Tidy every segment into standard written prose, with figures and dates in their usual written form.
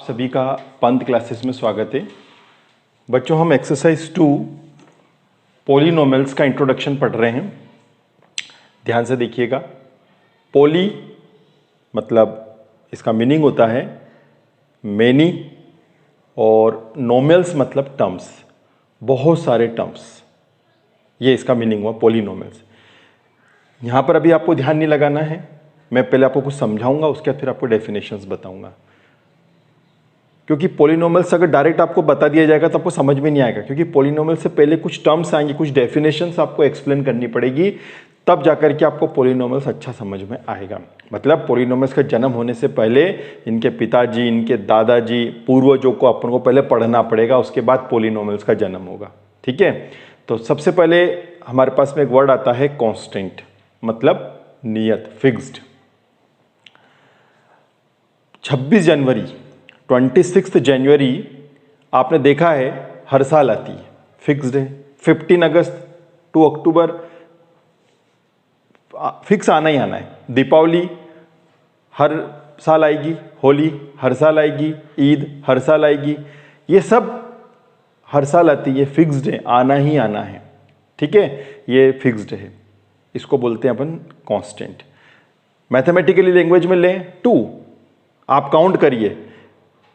सभी का पंत क्लासेस में स्वागत है। बच्चों, हम एक्सरसाइज 2 पॉलिनोमियल्स का इंट्रोडक्शन पढ़ रहे हैं। ध्यान से देखिएगा। पॉली मतलब इसका मीनिंग होता है मेनी, और नोमियल्स मतलब टर्म्स, बहुत सारे टर्म्स। ये इसका मीनिंग हुआ पॉलिनोमियल्स। यहाँ पर अभी आपको ध्यान नहीं लगाना है, मैं पहले आपको कुछ समझाऊंगा, उसके बाद फिर आपको डेफिनेशंस बताऊंगा। क्योंकि पॉलिनोमियल्स अगर डायरेक्ट आपको बता दिया जाएगा तो आपको समझ में नहीं आएगा, क्योंकि पॉलिनोमियल से पहले कुछ टर्म्स आएंगे, कुछ डेफिनेशंस आपको एक्सप्लेन करनी पड़ेगी, तब जाकर के आपको पॉलिनोमियल्स अच्छा समझ में आएगा। मतलब पॉलिनोमियल्स का जन्म होने से पहले इनके पिताजी, इनके दादाजी, पूर्वजों को अपन को पहले पढ़ना पड़ेगा, उसके बाद पॉलिनोमियल्स का जन्म होगा। ठीक है, तो सबसे पहले हमारे पास में एक वर्ड आता है कांस्टेंट, मतलब नियत, फिक्स्ड। 26 जनवरी आपने देखा है हर साल आती है, फिक्स्ड है। 15 अगस्त, 2 अक्टूबर, फिक्स आना ही आना है। दीपावली हर साल आएगी, होली हर साल आएगी, ईद हर साल आएगी, ये सब हर साल आती है, फिक्स्ड है, आना ही आना है। ठीक है, ये फिक्स्ड है, इसको बोलते हैं अपन कांस्टेंट। मैथमेटिकली लैंग्वेज में लें 2, आप काउंट करिए।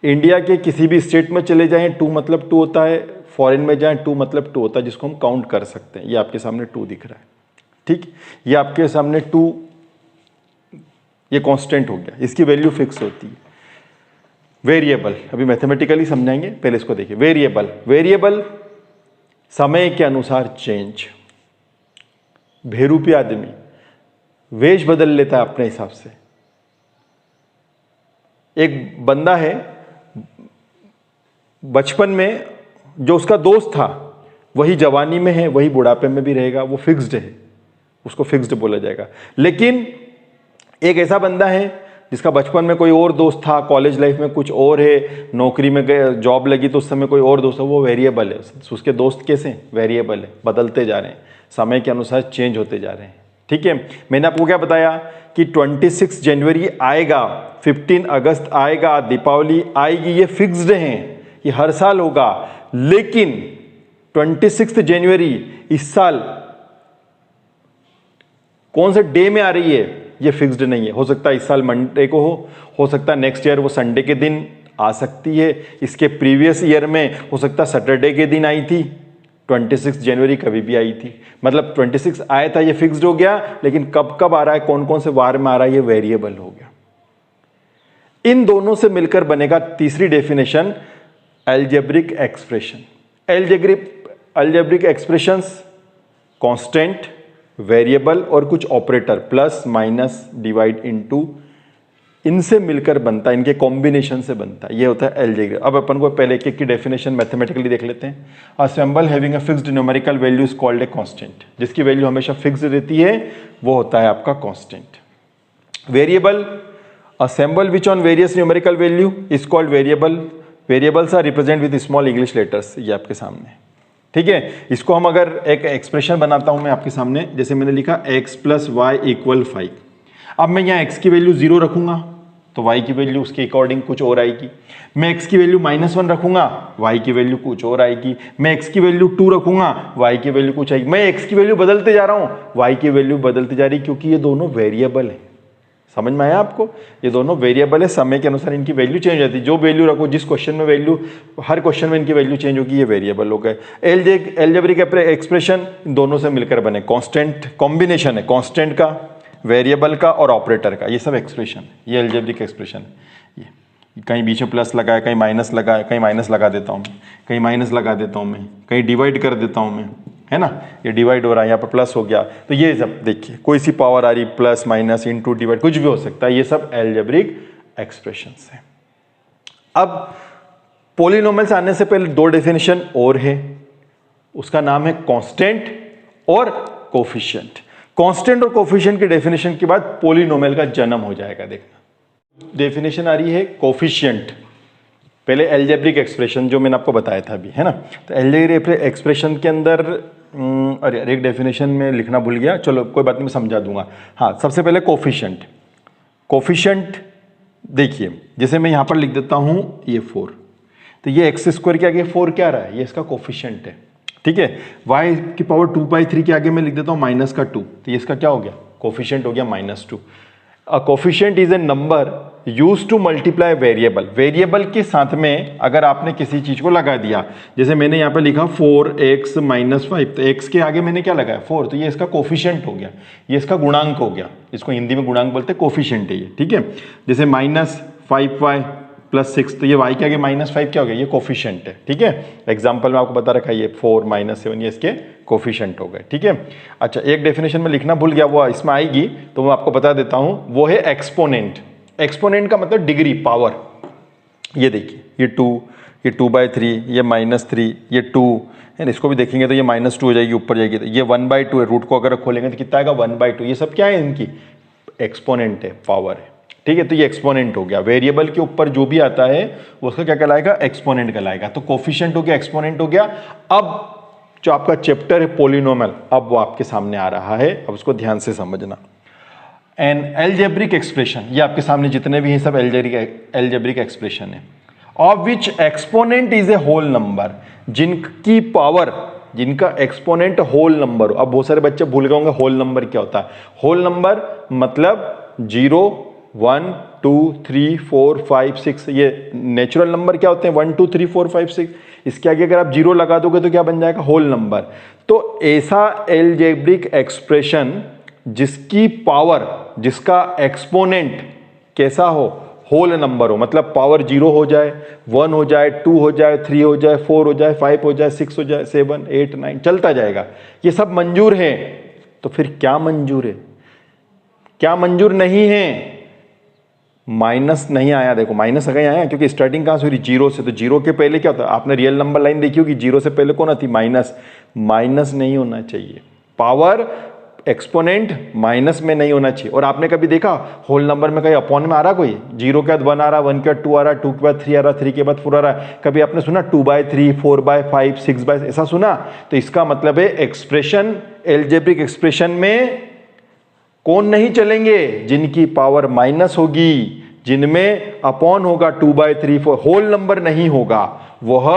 इंडिया के किसी भी स्टेट में चले जाएं 2 मतलब 2 होता है, फॉरेन में जाएं 2 मतलब 2 होता है, जिसको हम काउंट कर सकते हैं। ये आपके सामने 2 दिख रहा है। ठीक, ये आपके सामने 2, ये कांस्टेंट हो गया, इसकी वैल्यू फिक्स होती है। वेरिएबल अभी मैथमेटिकली समझाएंगे, पहले इसको देखिए। वेरिएबल समय के अनुसार चेंज। बेरूपी आदमी वेश बदल लेता है अपने हिसाब से। एक बंदा है, बचपन में जो उसका दोस्त था वही जवानी में है, वही बुढ़ापे में भी रहेगा, वो फिक्स्ड है, उसको फिक्स्ड बोला जाएगा। लेकिन एक ऐसा बंदा है जिसका बचपन में कोई और दोस्त था, कॉलेज लाइफ में कुछ और है, नौकरी में गए, जॉब लगी तो उस समय कोई और दोस्त है, वो वेरिएबल है। उसके दोस्त कैसे वेरिएबल है, बदलते जा रहे हैं, समय के अनुसार चेंज होते जा रहे हैं। ठीक है, मैंने आपको क्या बताया कि 26 जनवरी आएगा, 15 अगस्त आएगा, दीपावली आएगी, ये फिक्स्ड हैं, ये हर साल होगा। लेकिन 26 जनवरी इस साल कौन से डे में आ रही है, ये फिक्स्ड नहीं है। हो सकता है इस साल मंडे को हो सकता है नेक्स्ट ईयर वो संडे के दिन आ सकती है, इसके प्रीवियस ईयर में हो सकता है सैटरडे के दिन आई थी, 26 जनवरी कभी भी आई थी। मतलब 26 आया था, ये फिक्स्ड हो गया, लेकिन कब कब आ रहा है, कौन कौन से वार में आ रहा है, ये वेरिएबल हो गया। इन दोनों से मिलकर बनेगा तीसरी definition, algebraic expression. Algebraic expressions constant, variable और कुछ operator plus minus divide into, इनसे मिलकर बनता है, इनके कॉम्बिनेशन से बनता है, ये होता है अलजेब्रिक। अब अपन को पहले एक की डेफिनेशन मैथमेटिकली देख लेते हैं। A symbol having a fixed numerical value is called a constant. जिसकी वैल्यू हमेशा फिक्स्ड रहती है वो होता है आपका constant. Variable, a symbol which on various numerical value is called variable. Variables are represent with small English letters, ये आपके सामने। ठीक है, इसको हम अगर एक एक्सप्रेशन बनाता हूं मैं आपके सामने, जैसे मैंने लिखा x + y = 5। अब मैं यहाँ x की वैल्यू 0 रखूंगा तो y की वैल्यू उसके अकॉर्डिंग कुछ और आएगी। मैं x की वैल्यू -1 रखूंगा, y की वैल्यू कुछ और आएगी। मैं x की वैल्यू 2 रखूंगा, y की वैल्यू कुछ आएगी। मैं x की वैल्यू बदलते जा रहा हूं, y की वैल्यू बदलती जा रही, क्योंकि ये दोनों वेरिएबल है। समझ में आया आपको? ये दोनों वेरिएबल है, समय के अनुसार इनकी वैल्यू चेंज होती है। जो वैल्यू रखो, जिस क्वेश्चन में वैल्यू, हर क्वेश्चन में इनकी वैल्यू चेंज होगी, ये वेरिएबल हो गए। अलजेब्रिक एक्सप्रेशन दोनों से मिलकर बने कांस्टेंट, कॉम्बिनेशन है कांस्टेंट का, वेरिएबल का और ऑपरेटर का, ये सब एक्सप्रेशन, ये अलजेब्रिक एक्सप्रेशन है। ये कहीं बीच में प्लस लगा है, कहीं माइनस लगा है, कहीं माइनस लगा देता हूँ, कहीं माइनस लगा देता हूँ मैं, कहीं डिवाइड कर देता हूँ मैं, है ना, ये डिवाइड हो रहा है, यहाँ पर प्लस हो गया, तो ये सब देखिए, कोई सी पावर आ रही, प्लस माइनस इनटू डिवाइड, कुछ भी हो सकता है, ये सब अलजेब्रिक एक्सप्रेशंस है। अब पॉलिनोमियल्स आने से पहले 2 डेफिनेशन और है, उसका नाम है कांस्टेंट और कोफिशिएंट। कांस्टेंट और कोफिशिएंट की डेफिनेशन के बाद पॉलिनोमियल का जन्म हो जाएगा। देखना, डेफिनेशन आ रही है कोफिशिएंट, पहले अलजेब्रिक एक्सप्रेशन जो मैंने आपको बताया था अभी, है ना। तो अलजेब्रिक एक्सप्रेशन के अंदर अरे एक डेफिनेशन में लिखना भूल गया, चलो कोई बात नहीं, मैं समझा दूंगा। हाँ, सबसे पहले कोफिशिएंट देखिए जैसे मैं यहाँ पर लिख देता हूँ ये 4, तो ये एक्स स्क्वायर के आगे 4 क्या रहा है, ये इसका कोफिशिएंट है, ठीक है। y की पावर 2/3 के आगे मैं लिख देता हूँ माइनस का 2, तो ये इसका क्या हो गया, कोफिशिएंट हो गया -2। A coefficient is a number use to multiply variable. Variable के साथ में अगर आपने किसी चीज को लगा दिया, जैसे मैंने यहाँ पे लिखा 4x - 5, तो x के आगे मैंने क्या लगाया 4, तो ये इसका कोफिशिएंट हो गया, ये इसका गुणांक हो गया, इसको हिंदी में गुणांक बोलते हैं, कोफिशिएंट है ये, ठीक है। जैसे -5y + 6, तो ये y के आगे -5 क्या हो गया, ये कोफिशिएंट है, ठीक है। एग्जाम्पल में आपको बता रखा है ये 4 - 7, ये इसके कोफिशिएंट हो गए, ठीक है। अच्छा, एक डेफिनेशन में लिखना भूल गया, वो इसमें आएगी तो मैं आपको बता देता हूं, वो है एक्सपोनेंट। एक्सपोनेंट का मतलब डिग्री, पावर। ये देखिए ये 2, ये 2/3, ये -3, ये 2 है, इसको भी देखेंगे तो ये -2 हो जाएगी, ऊपर जाएगी, तो ये 1/2 है, रूट को अगर खोलेंगे तो कितना आएगा 1/2। ये सब क्या है, इनकी एक्सपोनेंट है, पावर है, ठीक है। तो ये एक्सपोनेंट हो गया, वेरिएबल के ऊपर जो भी आता है वो उसका क्या कहलाएगा, एक्सपोनेंट कहलाएगा। तो कोफिशिएंट हो गया, एक्सपोनेंट हो गया। अब जो आपका चैप्टर है पॉलिनोमियल, अब वो आपके सामने आ रहा है, अब उसको ध्यान से समझना। एन एल्जेब्रिक एक्सप्रेशन, ये आपके सामने जितने भी हैं सब एल्जेब्रिक एक्सप्रेशन है, of which exponent is a whole number, जिनकी पावर, जिनका एक्सपोनेंट होल नंबर हो। अब बहुत सारे बच्चे भूल गए होंगे होल नंबर क्या होता है। होल नंबर मतलब 0, 1, 2, 3, 4, 5, 6, ये नेचुरल नंबर क्या होते हैं 1, 2, 3, 4, 5, 6, इसके आगे अगर आप 0 लगा दोगे तो क्या बन जाएगा, होल नंबर। तो ऐसा एल्जेब्रिक एक्सप्रेशन जिसकी पावर, जिसका एक्सपोनेंट कैसा हो, होल नंबर हो, मतलब पावर 0 हो जाए, 1 हो जाए, 2 हो जाए, 3 हो जाए, 4 हो जाए, 5 हो जाए, 6 हो जाए, 7, 8, 9 चलता जाएगा, ये सब मंजूर है। तो फिर क्या मंजूर है, क्या मंजूर नहीं है, माइनस नहीं आया। देखो माइनस अगर आया क्योंकि स्टार्टिंग कहां से हो रही, 0 से, तो 0 के पहले क्या होता है, आपने रियल नंबर लाइन देखी होगी, 0 से पहले कौन आती, माइनस। माइनस नहीं होना चाहिए, पावर एक्सपोनेंट माइनस में नहीं होना चाहिए। और आपने कभी देखा होल नंबर में कहीं अपॉन में आ रहा, कोई 0 के बाद 1 आ रहा, 1 के बाद 2 आ रहा, 2 के बाद 3 आ रहा, 3 के बाद 4 आ रहा है, कभी आपने सुना 2/3, 4/5, 6/, ऐसा सुना? तो इसका मतलब है एक्सप्रेशन, एल्जेब्रिक एक्सप्रेशन में कौन नहीं चलेंगे, जिनकी पावर माइनस होगी, जिनमें अपॉन होगा 2/3, 4, होल नंबर नहीं होगा, वह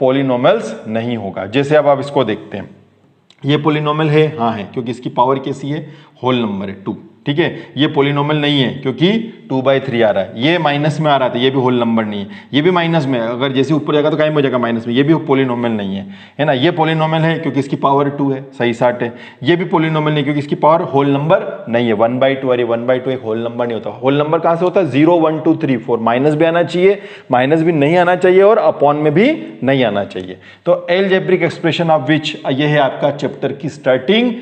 पॉलिनोमियल्स नहीं होगा। जैसे अब आप इसको देखते हैं, ये पॉलिनोमियल है, हाँ है, क्योंकि इसकी पावर कैसी है, होल नंबर है 2, ठीक है। ये पॉलिनोमियल नहीं है क्योंकि 2/3 आ रहा है, ये माइनस में आ रहा था, ये भी होल नंबर नहीं है, ये भी माइनस में, अगर जैसे ऊपर जाएगा तो कायम हो जाएगा माइनस में, ये भी पॉलिनोमियल नहीं है ना। ये पॉलिनोमियल है क्योंकि इसकी पावर 2 है, सही 60 है। ये भी पॉलिनोमियल नहीं क्योंकि इसकी पावर होल नंबर नहीं है, 1/2, अरे 1/2 एक होल नंबर नहीं होता। होल नंबर कहां से होता है, 0, 1, 2, 3, 4, माइनस भी आना चाहिए, माइनस भी नहीं आना चाहिए, और अपॉन में भी नहीं आना चाहिए। तो एल्जेब्रिक एक्सप्रेशन ऑफ विच, ये है आपका चैप्टर की स्टार्टिंग,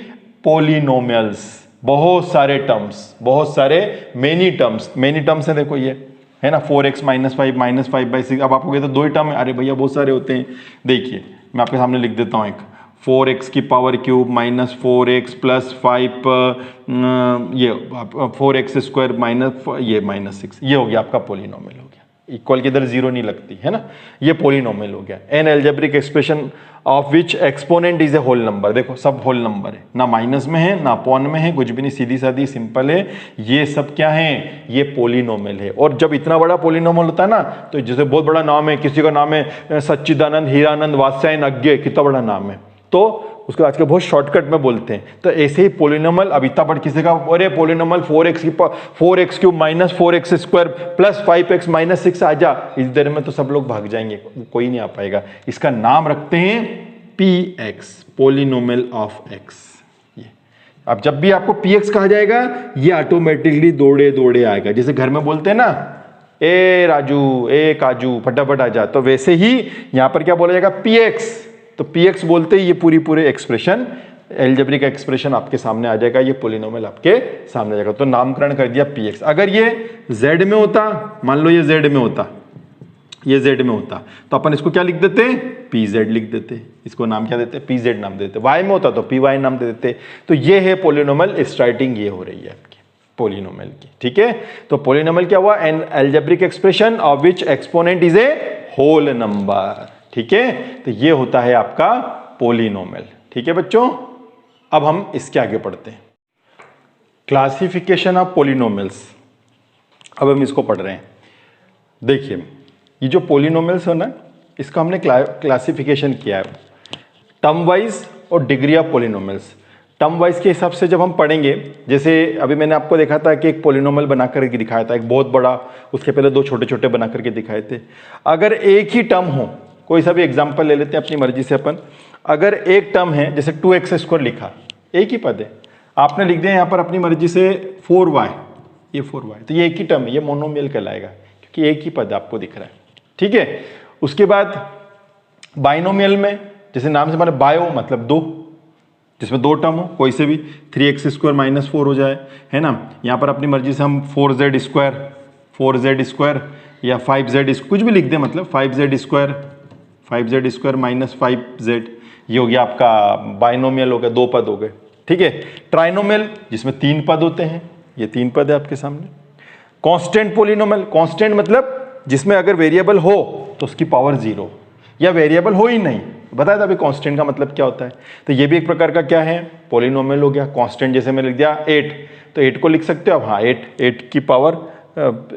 पॉलिनोमियल्स। बहुत सारे टर्म्स, बहुत सारे मेनी टर्म्स हैं, देखो ये है ना, 4x - 5 -5/6। अब आप हो गए तो 2 ही टर्म है, अरे भैया बहुत सारे होते हैं। देखिए मैं आपके सामने लिख देता हूँ, एक 4x की पावर क्यूब -4x + 5, ये 4x² माइनस ये -6, ये हो गया आपका पॉलिनोमियल हो गया। इक्वल की इधर 0 नहीं लगती है ना, ये पॉलिनोमियल हो गया। An algebraic expression of which exponent is a whole number, देखो सब होल नंबर है, ना माइनस में है ना अपॉन में है, कुछ भी नहीं, सीधी सादी सिंपल है। ये सब क्या है, ये पॉलिनोमियल है। और जब इतना बड़ा पॉलिनोमियल होता है ना, तो जैसे बहुत बड़ा नाम है, किसी का नाम है सच्चिदानंद, हीरानंद, वात्स्यायन, अज्ञे, कितना बड़ा नाम है, तो उसको आजकल बहुत शॉर्टकट में बोलते हैं। तो ऐसे ही पॉलिनोमियल, अब इतना बड़ा किसी का, अरे पॉलिनोमियल 4x³ -4x² + 5x - 6 आ जा, इस देर में तो सब लोग भाग जाएंगे, कोई नहीं आ पाएगा। इसका नाम रखते हैं px, पॉलिनोमियल ऑफ x। ये अब जब भी आपको px कहा जाएगा, ये ऑटोमेटिकली दौड़े दौड़े आएगा। जैसे घर में बोलते हैं ना, ए राजू, ए काजू, फटाफट आ जा, तो वैसे ही यहां पर क्या बोला जाएगा, px। तो px बोलते ही ये पूरे एक्सप्रेशन, एल्जेब्रिक एक्सप्रेशन आपके सामने आ जाएगा, ये पॉलिनोमियल आपके सामने आ जाएगा। तो नामकरण कर दिया px। अगर ये z में होता, मान लो ये z में होता, ये z में होता, तो अपन इसको क्या लिख देते, pz लिख देते, इसको नाम क्या देते, pz नाम देते। y में होता तो py नाम दे देते। तो ये है पॉलिनोमियल, स्टार्टिंग ये हो रही है आपकी पॉलिनोमियल की, ठीक है। तो पॉलिनोमियल क्या हुआ, an algebraic expression of which exponent is a whole number, ठीक है। तो ये होता है आपका पॉलिनोमियल, ठीक है बच्चों। अब हम इसके आगे पढ़ते हैं, क्लासिफिकेशन ऑफ पॉलिनोमियल्स। अब हम इसको पढ़ रहे हैं। देखिए ये जो पोलिनोमियल्स है ना, इसका हमने क्लासिफिकेशन किया है टर्म वाइज और degree of polynomials. Term wise के हिसाब से जब हम पढ़ेंगे, जैसे अभी मैंने आपको देखा था कि एक पोलिनोमियल बना करके दिखाया था, एक बहुत बड़ा, उसके पहले दो छोटे छोटे बना करके दिखाए थे। अगर एक ही टर्म हो, कोई सा भी एग्जाम्पल ले लेते हैं अपनी मर्जी से अपन, अगर एक टर्म है जैसे 2x² लिखा, एक ही पद है, आपने लिख दिया यहाँ पर अपनी मर्जी से 4y, ये 4y, तो ये एक ही टर्म है, ये मोनोमियल कहलाएगा क्योंकि एक ही पद आपको दिख रहा है। ठीक है, उसके बाद बाइनोमियल में, जैसे नाम से माने बायो मतलब दो, जिसमें दो टर्म हो, कोई से भी 3x² - 4 हो जाए, है ना। यहाँ पर अपनी मर्जी से हम 4z² या 5z कुछ भी लिख दें, मतलब 5z² - 5z, ये हो गया आपका बाइनोमियल हो गया, दो पद हो गए। ठीक है, ट्राइनोमियल जिसमें तीन पद होते हैं, ये तीन पद है आपके सामने। कांस्टेंट पोलिनोमियल, कांस्टेंट मतलब जिसमें अगर वेरिएबल हो तो उसकी पावर 0, या वेरिएबल हो ही नहीं, बताया था अभी कांस्टेंट का मतलब क्या होता है। तो ये भी एक प्रकार का क्या है, पोलिनोमियल हो गया। कांस्टेंट जैसे मैंने लिख दिया 8, तो 8 को लिख सकते हो आप, हाँ 8 की पावर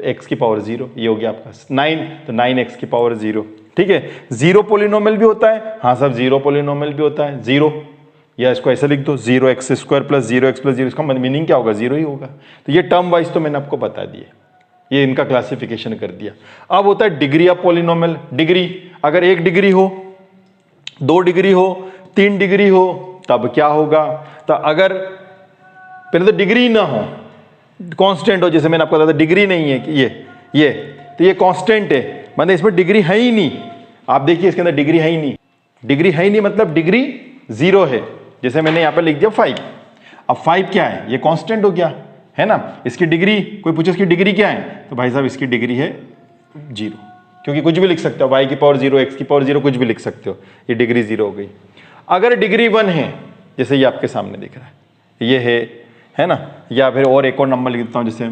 x की पावर 0, ये हो गया आपका 9, तो 9x की पावर 0। ठीक है, जीरो पोलिनोमियल भी होता है, हाँ सब जीरो पोलिनोमियल भी होता है, जीरो, या इसको ऐसे लिख दो 0x² + 0x + 0, इसका मीनिंग क्या होगा, जीरो ही होगा। तो ये टर्म वाइज तो मैंने आपको बता दिया, ये इनका क्लासिफिकेशन कर दिया। अब होता है डिग्री ऑफ पोलिनोमियल। डिग्री, अगर 1 डिग्री हो, 2 डिग्री हो, 3 डिग्री हो, तब क्या होगा। तो अगर पहले तो डिग्री ना हो, कांस्टेंट हो, जैसे मैंने आपको बताया था डिग्री नहीं है कि ये तो ये कांस्टेंट है, मतलब इसमें डिग्री है ही नहीं। आप देखिए इसके अंदर डिग्री है ही नहीं, डिग्री है ही नहीं मतलब डिग्री 0 है। जैसे मैंने यहाँ पर लिख दिया 5, अब 5 क्या है, ये कांस्टेंट हो गया, है ना। इसकी डिग्री, कोई पूछे इसकी डिग्री क्या है, तो भाई साहब इसकी डिग्री है 0, क्योंकि कुछ भी लिख सकते हो, y की पावर 0, x की पावर 0, कुछ भी लिख सकते हो, ये डिग्री 0 हो गई। अगर डिग्री 1 है, जैसे ये आपके सामने दिख रहा है, ये है ना, या फिर और एक और नंबर लिख देता हूँ, जैसे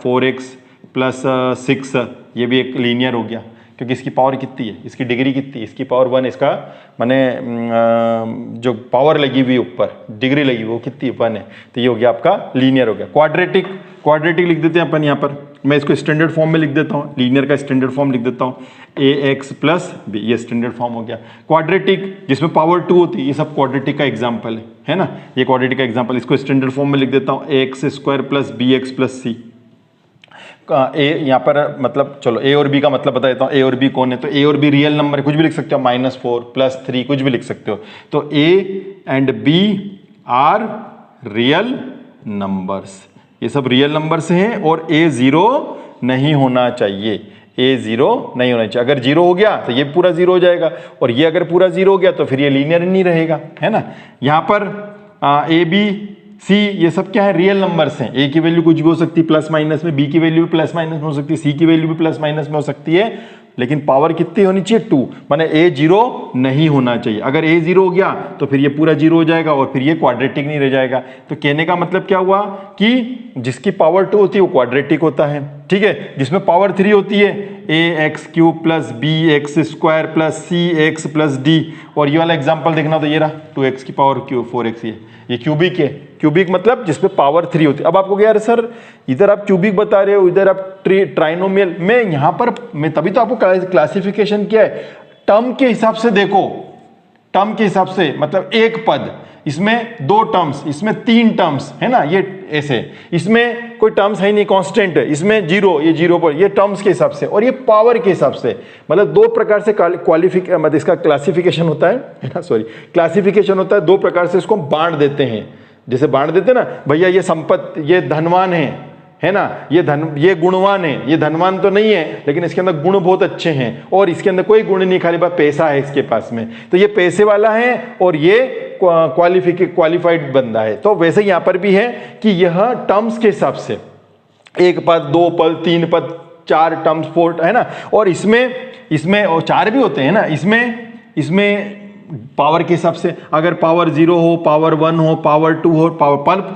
4x + 6, ये भी एक लीनियर हो गया, क्योंकि इसकी पावर कितनी है, इसकी डिग्री कितनी है, इसकी पावर 1, इसका माने जो पावर लगी हुई ऊपर, डिग्री लगी हुई वो कितनी 1 है, तो ये हो गया आपका लीनियर हो गया। क्वाड्रेटिक, क्वाड्रेटिक लिख देते हैं अपन यहाँ पर, मैं इसको स्टैंडर्ड फॉर्म में लिख देता हूँ, लीनियर का स्टैंडर्ड फॉर्म लिख देता हूँ, ax + b, ये स्टैंडर्ड फॉर्म हो गया। क्वाड्रेटिक जिसमें पावर 2 होती है, ये सब क्वाड्रेटिक का एग्जाम्पल है ना, ये क्वाड्रेटिक का एग्जाम्पल, इसको स्टैंडर्ड फॉर्म में लिख देता हूँ, ax² + bx + c। ए यहाँ पर मतलब चलो ए और बी का मतलब बता देता हूँ, ए और बी कौन है, तो ए और बी रियल नंबर है, कुछ भी लिख सकते हो, -4 + 3 कुछ भी लिख सकते हो। तो A and B are real numbers, ये सब रियल नंबर्स हैं, और ए 0 नहीं होना चाहिए, ए 0 नहीं होना चाहिए। अगर 0 हो गया तो ये पूरा 0 हो जाएगा, और ये अगर पूरा 0 हो गया तो फिर ये लीनियर नहीं रहेगा, है ना। यहाँ पर ए बी सी ये सब क्या है, रियल नंबर्स हैं। ए की वैल्यू कुछ भी हो सकती है प्लस माइनस में, बी की वैल्यू भी प्लस माइनस में हो सकती है, सी की वैल्यू भी प्लस माइनस में हो सकती है, लेकिन पावर कितनी होनी चाहिए 2, माने ए 0 नहीं होना चाहिए। अगर ए 0 हो गया तो फिर ये पूरा 0 हो जाएगा, और फिर ये क्वाड्रेटिक नहीं रह जाएगा। तो कहने का मतलब क्या हुआ कि जिसकी पावर 2 होती है वो क्वाड्रेटिक होता है, ठीक है। जिसमें पावर 3 होती है ax³ + bx² + cx + d, और ये वाला एग्जाम्पल देखना तो ये रहा 2x की पावर 4x, ये क्यूबिक है। क्यूबिक मतलब जिसपे पावर 3 होती है। अब आपको क्या, सर इधर आप क्यूबिक बता रहे हो, इधर आप ट्राइनोमियल, मैं यहाँ पर मैं तभी तो आपको क्लासिफिकेशन किया है, टर्म के हिसाब से देखो, टर्म के हिसाब से मतलब एक पद, इसमें 2 टर्म्स, इसमें 3 टर्म्स, है ना, ये ऐसे, इसमें कोई टर्म्स है नहीं, कांस्टेंट है, इसमें 0, ये 0 पर, ये टर्म्स के हिसाब से, और ये पावर के हिसाब से, मतलब 2 प्रकार से मतलब इसका क्लासिफिकेशन होता है ना, सॉरी क्लासिफिकेशन होता है 2 प्रकार से, इसको बांट देते हैं। जैसे बांट देते ना, भैया ये संपत्ति, ये धनवान है ना, ये गुणवान है, ये धनवान तो नहीं है लेकिन इसके अंदर गुण बहुत अच्छे हैं, और इसके अंदर कोई गुण नहीं, खाली बस पैसा है इसके पास में, तो ये पैसे वाला है, और ये क्वालिफाइड बंदा है। तो वैसे यहाँ पर भी है कि यह टर्म्स के हिसाब से 1 पद, 2 पद, 3 पद, 4 टर्म्स, 4, है ना, और इसमें और 4 भी होते हैं ना, इसमें पावर के हिसाब से, अगर पावर 0 हो, पावर 1 हो, पावर 2 हो,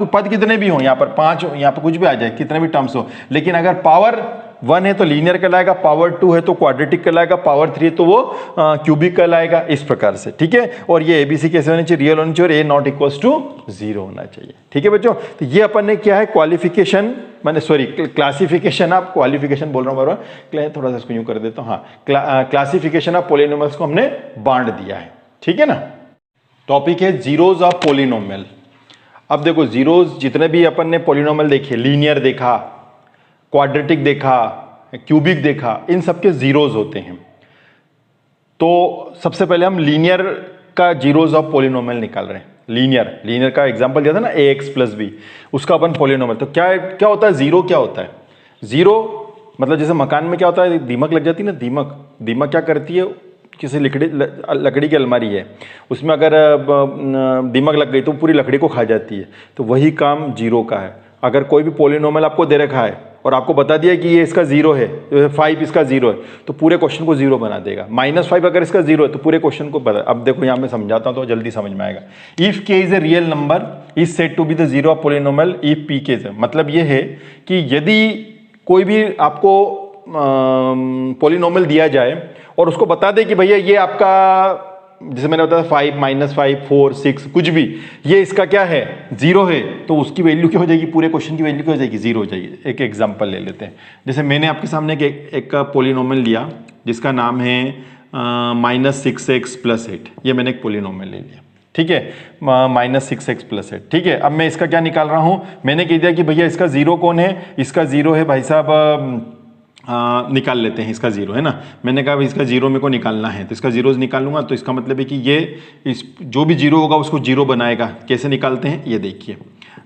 पद कितने भी हो, यहाँ पर 5 हो, यहाँ पर कुछ भी आ जाए, कितने भी टर्म्स हो, लेकिन अगर पावर 1 है तो लीनियर कहलाएगा, पावर 2 है तो क्वाड्रेटिक कहलाएगा, पावर 3 है तो वो क्यूबिक कहलाएगा, इस प्रकार से, ठीक है। और ये एबीसी कैसे होनी चाहिए, रियल होनी चाहिए और ए नॉट इक्वल्स टू 0 होना चाहिए, ठीक है बच्चों। तो ये अपन ने क्या है क्वालिफिकेशन, मैंने सॉरी क्लासिफिकेशन, आप क्वालिफिकेशन बोल रहा हूँ बराबर, थोड़ा सा इसको यूं कर देता हूँ, हाँ, क्लासिफिकेशन ऑफ पॉलिनोमियल्स को हमने बांट दिया है, ठीक है ना। टॉपिक है जीरोज ऑफ पॉलिनोमियल। अब देखो जीरोज जितने भी अपन ने पॉलिनोमियल देखे, लीनियर देखा, क्वाड्रेटिक देखा, क्यूबिक देखा, इन सब के जीरोज होते हैं। तो सबसे पहले हम लीनियर का जीरोज ऑफ पॉलिनोमियल निकाल रहे हैं। लीनियर का एग्जांपल दिया था ना ax प्लस बी, उसका अपन पॉलिनोमियल। तो क्या होता है जीरो, क्या होता है जीरो, मतलब जैसे मकान में क्या होता है, दीमक लग जाती है ना, दीमक क्या करती है, किसी लकड़ी की अलमारी है, उसमें अगर दीमक लग गई तो पूरी लकड़ी को खा जाती है। तो वही काम जीरो का है। अगर कोई भी पॉलिनोमियल आपको दे रखा है और आपको बता दिया कि ये इसका जीरो है, 5 इसका जीरो है, तो पूरे क्वेश्चन को जीरो बना देगा। -5 अगर इसका जीरो है तो पूरे क्वेश्चन को बता। अब देखो यहाँ मैं समझाता हूँ तो जल्दी समझ में आएगा। If k is a real number is said to be the zero of polynomial if p k. मतलब ये है कि यदि कोई भी आपको पॉलिनोमियल दिया जाए और उसको बता दे कि भैया ये आपका, जैसे मैंने बताया 5, -5, 4, 6 कुछ भी, ये इसका क्या है, जीरो है, तो उसकी वैल्यू क्या हो जाएगी, पूरे क्वेश्चन की वैल्यू क्या हो जाएगी, जीरो हो जाएगी। एक एग्जांपल ले लेते हैं। जैसे मैंने आपके सामने एक पॉलिनोमियल लिया जिसका नाम है -6x + 8। ये मैंने एक पॉलिनोमियल ले लिया, ठीक है, -6x + 8, ठीक है। अब मैं इसका क्या निकाल रहा हूँ, मैंने कह दिया कि भैया इसका जीरो कौन है, इसका जीरो है भाई साहब, निकाल लेते हैं, इसका जीरो है ना। मैंने कहा इसका जीरो मेरे को निकालना है, तो इसका जीरोज निकाल लूंगा। तो इसका मतलब है कि ये इस जो भी जीरो होगा उसको जीरो बनाएगा। कैसे निकालते हैं ये देखिए,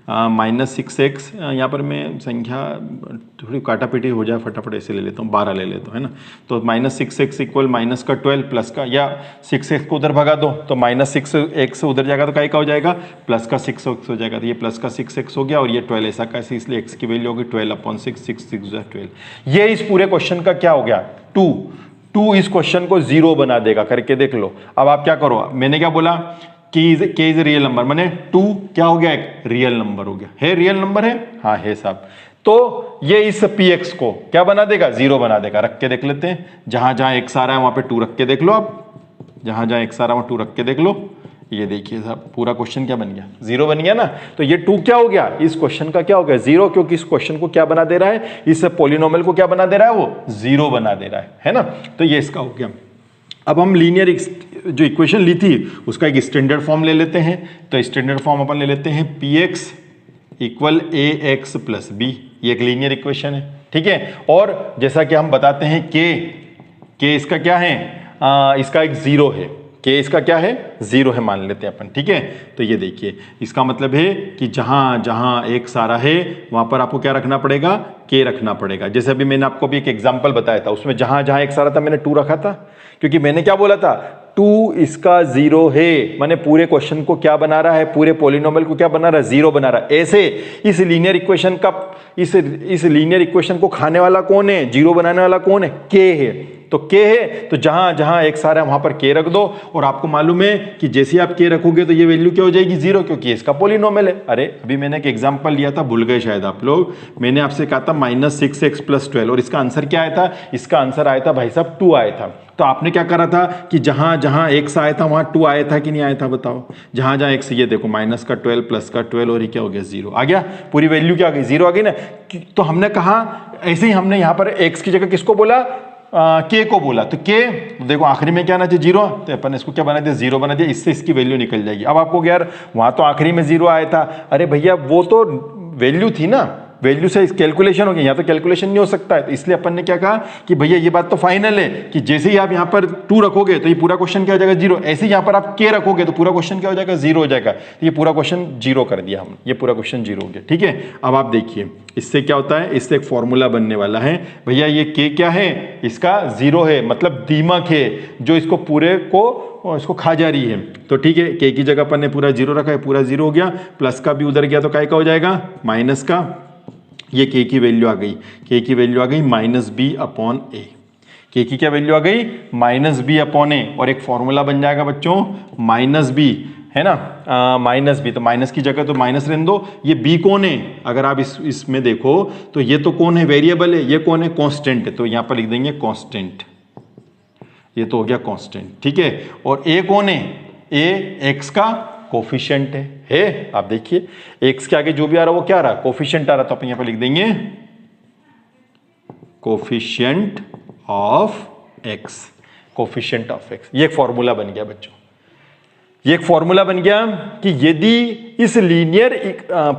-6x, यहाँ पर मैं संख्या थोड़ी काटापीटी हो जाए, फटाफट ऐसे ले लेता हूँ, 12 ले लेता हूँ, है ना। तो -6x इक्वल -12 प्लस का, या 6x को उधर भगा दो तो -6x उधर जाएगा तो क्या हो जाएगा, +6x हो जाएगा। तो ये +6x हो गया और ये 12 ऐसा कैसे, इसलिए x की वैल्यू होगी 12/6, 6 6 12। ये इस पूरे क्वेश्चन का क्या हो गया, 2 इस क्वेश्चन को जीरो बना देगा, करके देख लो। अब आप क्या करो, मैंने क्या बोला के इज रियल नंबर, माने 2 क्या हो गया, एक रियल नंबर हो गया, है रियल नंबर है, हाँ है साहब। तो ये इस px को क्या बना देगा, जीरो बना देगा। रख के देख लेते हैं, जहां जहां x आ रहा है वहां पे 2 रख के देख लो। आप जहां जहां x आ रहा है वहां 2 रख के देख लो। ये देखिए साहब पूरा क्वेश्चन क्या बन गया, जीरो बन गया ना। तो ये 2 क्या हो गया, इस क्वेश्चन का क्या हो गया, जीरो, क्योंकि इस क्वेश्चन को क्या बना दे रहा है, इस पॉलिनोमियल को क्या बना दे रहा है, वो जीरो बना दे रहा है ना। तो ये इसका हो गया। अब हम लीनियर जो इक्वेशन ली थी उसका एक स्टैंडर्ड फॉर्म ले लेते हैं। तो स्टैंडर्ड फॉर्म अपन ले लेते हैं px = ax + b। ये एक लीनियर इक्वेशन है, ठीक है। और जैसा कि हम बताते हैं k इसका क्या है, इसका एक जीरो है, k इसका क्या है, जीरो है मान लेते हैं अपन, ठीक है। तो ये देखिए इसका मतलब है कि जहां जहां एक सारा है वहां पर आपको क्या रखना पड़ेगा, k रखना पड़ेगा। जैसे अभी मैंने आपको भी एक एग्जांपल बताया था, उसमें जहां जहां एक सारा था मैंने 2 रखा था, क्योंकि मैंने क्या बोला था, 2 इसका जीरो है, माने पूरे क्वेश्चन को क्या बना रहा है, पूरे पॉलिनोमियल को क्या बना रहा है, जीरो बना रहा है। ऐसे इस लीनियर इक्वेशन का, इस लीनियर इक्वेशन को खाने वाला कौन है, जीरो बनाने वाला कौन है, k है। तो k है, तो जहां जहां एक सारा है वहां पर k रख दो। और आपको मालूम है कि जैसे आप k रखोगे तो ये वैल्यू क्या हो जाएगी, जीरो, क्योंकि इसका पॉलिनोमियल है। अरे अभी मैंने एक एग्जांपल लिया था, भूल गए शायद आप लोग, मैंने आपसे कहा था -6x + 12, और इसका आंसर क्या आया था, इसका आंसर आया था भाई साहब 2 आया था। तो आपने क्या करा था कि जहां जहां x आया था वहां 2 आया था कि नहीं आया था, बताओ। जहां जहां x, ये देखो -12 +12 और ये क्या हो गया, जीरो आ गया, पूरी वैल्यू क्या आ गई, जीरो आ गई ना। तो हमने कहा ऐसे ही हमने यहाँ पर x की जगह किसको बोला, k को बोला। तो k देखो आखिरी में क्या आना चाहिए, जीरो, तो अपन इसको क्या बना दिया, जीरो बना दिया। इससे इसकी वैल्यू निकल जाएगी। अब आपको यार वहां तो आखिरी में जीरो आया था, अरे भैया वो तो वैल्यू थी ना, वैल्यू से कैलकुलेशन हो गया, यहाँ तो कैलकुलेशन नहीं हो सकता है। तो इसलिए अपन ने क्या कहा कि भैया ये बात तो फाइनल है कि जैसे ही आप यहाँ पर 2 रखोगे तो ये पूरा क्वेश्चन क्या हो जाएगा, जीरो। ऐसे ही यहाँ पर आप k रखोगे तो पूरा क्वेश्चन क्या हो जाएगा, जीरो हो जाएगा। तो ये पूरा क्वेश्चन जीरो कर दिया हमने, ये पूरा क्वेश्चन जीरो हो गया, ठीक है। अब आप देखिए इससे क्या होता है, इससे एक फॉर्मूला बनने वाला है। भैया ये k क्या है, इसका जीरो है, मतलब दीमक है जो इसको पूरे को इसको खा जा रही है। तो ठीक है, k की जगह अपन ने पूरा जीरो रखा है, पूरा जीरो हो गया, प्लस का भी उधर गया तो क्या हो जाएगा, माइनस का। ये k की वैल्यू आ गई, k की वैल्यू आ गई -b/a। के की क्या वैल्यू आ गई माइनस बी अपॉन ए, और एक फॉर्मूला बन जाएगा बच्चों माइनस बी, है ना, माइनस बी, तो माइनस की जगह तो माइनस रहने दो। ये बी कौन है, अगर आप इसमें देखो तो ये तो कौन है, वेरिएबल है, ये कौन है, कांस्टेंट है, तो यहां पर लिख देंगे कांस्टेंट, ये तो हो गया कांस्टेंट, ठीक है। और ए कौन है, ए एक्स का कोफिशिएंट है। आप देखिए एक्स के आगे जो भी आ रहा है वो क्या आ रहा है, कोफिशिएंट आ रहा है, तो आप यहां पर लिख देंगे coefficient of x, coefficient of x. ये एक फॉर्मूला बन गया बच्चों, ये एक फॉर्मूला बन गया कि यदि इस लीनियर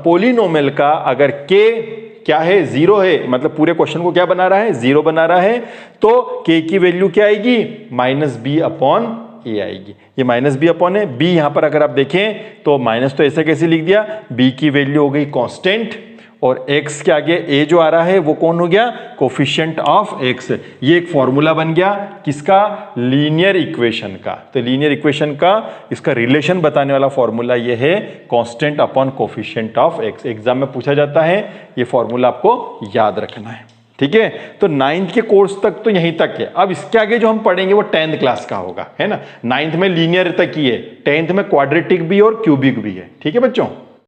पोलिनोमियल का अगर के क्या है, जीरो है, मतलब पूरे क्वेश्चन को क्या बना रहा है, जीरो बना रहा है, तो के की वैल्यू क्या आएगी, माइनस बी अपॉन ए आएगी। ये माइनस बी अपॉन है, बी यहां पर अगर आप देखें तो माइनस तो ऐसे कैसे लिख दिया, बी की वैल्यू हो गई कांस्टेंट, और x के आगे a जो आ रहा है वो कौन हो गया, कोफिशिएंट ऑफ x। ये एक फॉर्मूला बन गया किसका, लीनियर इक्वेशन का। तो लीनियर इक्वेशन का इसका रिलेशन बताने वाला फॉर्मूला ये है constant upon coefficient of x। Exam में पूछा जाता है, ये फॉर्मूला आपको याद रखना है, ठीक है। तो 9th के कोर्स तक तो यहीं तक है। अब इसके आगे जो हम पढ़ेंगे वो 10th क्लास का होगा, है ना। 9th में लीनियर तक ही है, 10th में क्वाड्रेटिक भी और क्यूबिक भी है, ठीक है बच्चों।